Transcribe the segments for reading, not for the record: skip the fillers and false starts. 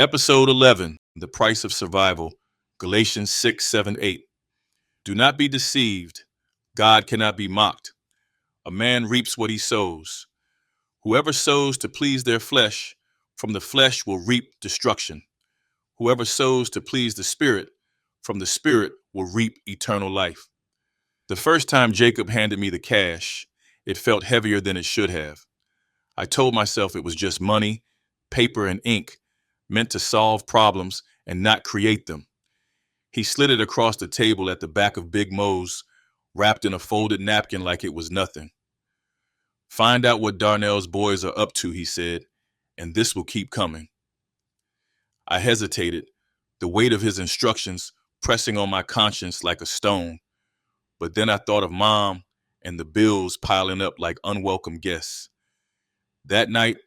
Episode 11, The Price of Survival, Galatians 6, 7, 8. Do not be deceived. God cannot be mocked. A man reaps what he sows. Whoever sows to please their flesh, from the flesh will reap destruction. Whoever sows to please the Spirit, from the Spirit will reap eternal life. The first time Jacob handed me the cash, it felt heavier than it should have. I told myself it was just money, paper, and ink, meant to solve problems and not create them. He slid it across the table at the back of Big Mo's, wrapped in a folded napkin like it was nothing. Find out what Darnell's boys are up to, he said, and this will keep coming. I hesitated, the weight of his instructions pressing on my conscience like a stone. But then I thought of Mom and the bills piling up like unwelcome guests. That night,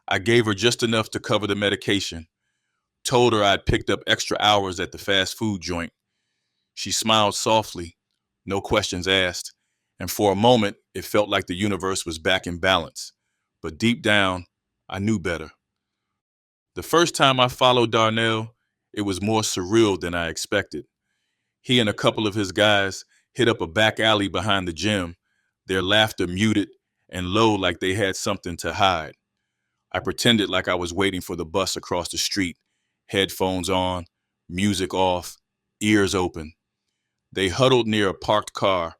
I gave her just enough to cover the medication, told her I'd picked up extra hours at the fast food joint. She smiled softly, no questions asked, and for a moment, it felt like the universe was back in balance. But deep down, I knew better. The first time I followed Darnell, it was more surreal than I expected. He and a couple of his guys hit up a back alley behind the gym, their laughter muted and low like they had something to hide. I pretended like I was waiting for the bus across the street, headphones on, music off, ears open. They huddled near a parked car,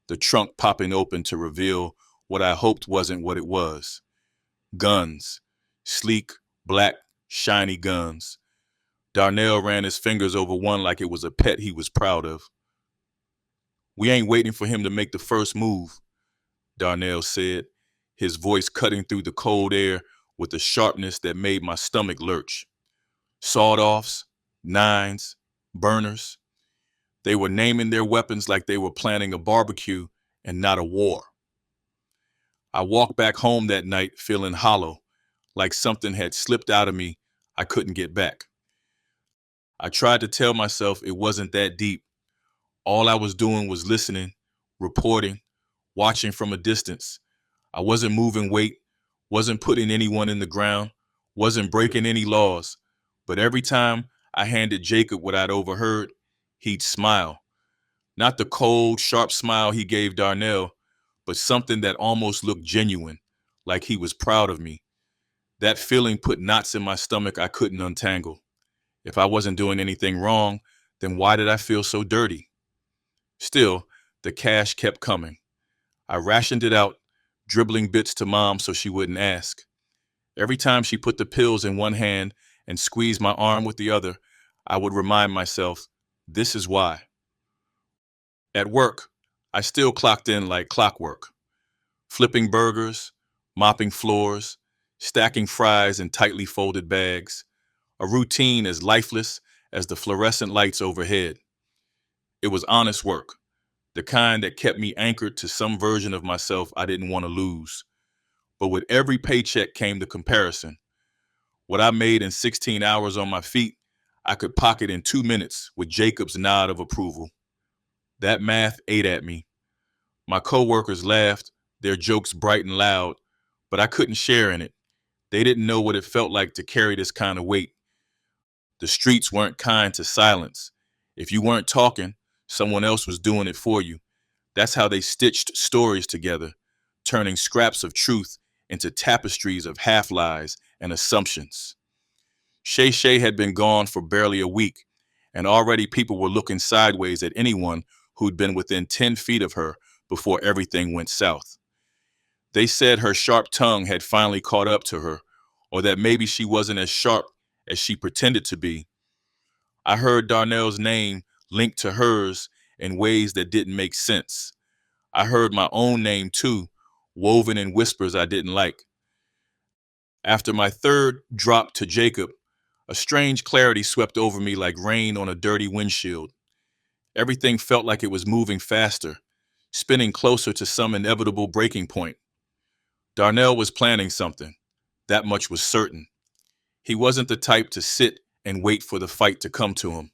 the trunk popping open to reveal what I hoped wasn't what it was. Guns. Sleek, black, shiny guns. Darnell ran his fingers over one like it was a pet he was proud of. We ain't waiting for him to make the first move, Darnell said, his voice cutting through the cold air with a sharpness that made my stomach lurch. Sawed-offs, nines, burners. They were naming their weapons like they were planning a barbecue and not a war. I walked back home that night feeling hollow, like something had slipped out of me I couldn't get back. I tried to tell myself it wasn't that deep. All I was doing was listening, reporting, watching from a distance. I wasn't moving weight, wasn't putting anyone in the ground, wasn't breaking any laws. But every time I handed Jacob what I'd overheard, he'd smile. Not the cold, sharp smile he gave Darnell, but something that almost looked genuine, like he was proud of me. That feeling put knots in my stomach I couldn't untangle. If I wasn't doing anything wrong, then why did I feel so dirty? Still, the cash kept coming. I rationed it out, dribbling bits to Mom so she wouldn't ask. Every time she put the pills in one hand and squeezed my arm with the other, I would remind myself, this is why. At work, I still clocked in like clockwork, flipping burgers, mopping floors, stacking fries in tightly folded bags, a routine as lifeless as the fluorescent lights overhead. It was honest work, the kind that kept me anchored to some version of myself I didn't want to lose. But with every paycheck came the comparison. What I made in 16 hours on my feet, I could pocket in 2 minutes with Jacob's nod of approval. That math ate at me. My coworkers laughed, their jokes bright and loud, but I couldn't share in it. They didn't know what it felt like to carry this kind of weight. The streets weren't kind to silence. If you weren't talking, someone else was doing it for you. That's how they stitched stories together, turning scraps of truth into tapestries of half-lies and assumptions. Shay Shay had been gone for barely a week, and already people were looking sideways at anyone who'd been within 10 feet of her before everything went south. They said her sharp tongue had finally caught up to her, or that maybe she wasn't as sharp as she pretended to be. I heard Darnell's name linked to hers in ways that didn't make sense. I heard my own name too, woven in whispers I didn't like. After my third drop to Jacob, a strange clarity swept over me like rain on a dirty windshield. Everything felt like it was moving faster, spinning closer to some inevitable breaking point. Darnell was planning something. That much was certain. He wasn't the type to sit and wait for the fight to come to him.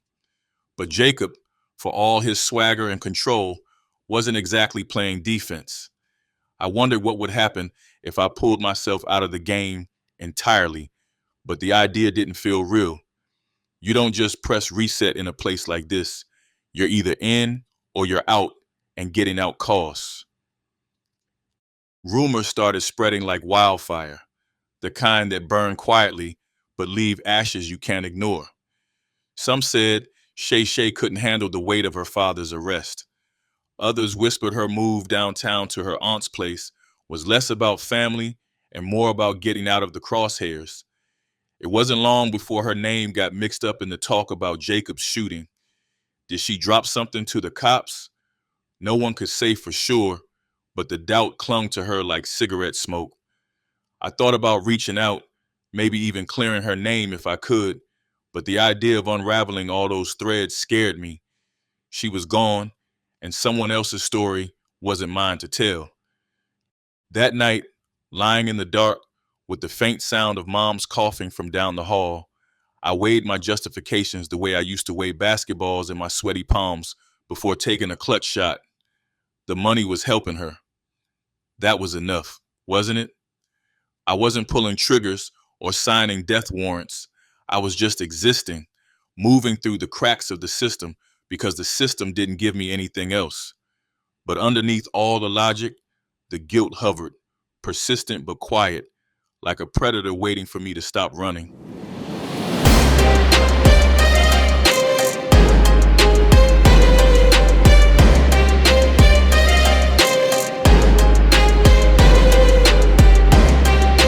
But Jacob, for all his swagger and control, wasn't exactly playing defense. I wondered what would happen if I pulled myself out of the game entirely, but the idea didn't feel real, You don't just press reset in a place like this. You're either in or you're out, and getting out costs. Rumors started spreading like wildfire, the kind that burn quietly but leave ashes you can't ignore. Some said Shay Shay couldn't handle the weight of her father's arrest. Others whispered her move downtown to her aunt's place was less about family and more about getting out of the crosshairs. It wasn't long before her name got mixed up in the talk about Jacob's shooting. Did she drop something to the cops? No one could say for sure, but the doubt clung to her like cigarette smoke. I thought about reaching out, maybe even clearing her name if I could, but the idea of unraveling all those threads scared me. She was gone, and someone else's story wasn't mine to tell. That night, lying in the dark with the faint sound of Mom's coughing from down the hall, I weighed my justifications the way I used to weigh basketballs in my sweaty palms before taking a clutch shot. The money was helping her. That was enough, wasn't it? I wasn't pulling triggers or signing death warrants. I was just existing, moving through the cracks of the system because the system didn't give me anything else. But underneath all the logic, the guilt hovered, persistent but quiet, like a predator waiting for me to stop running.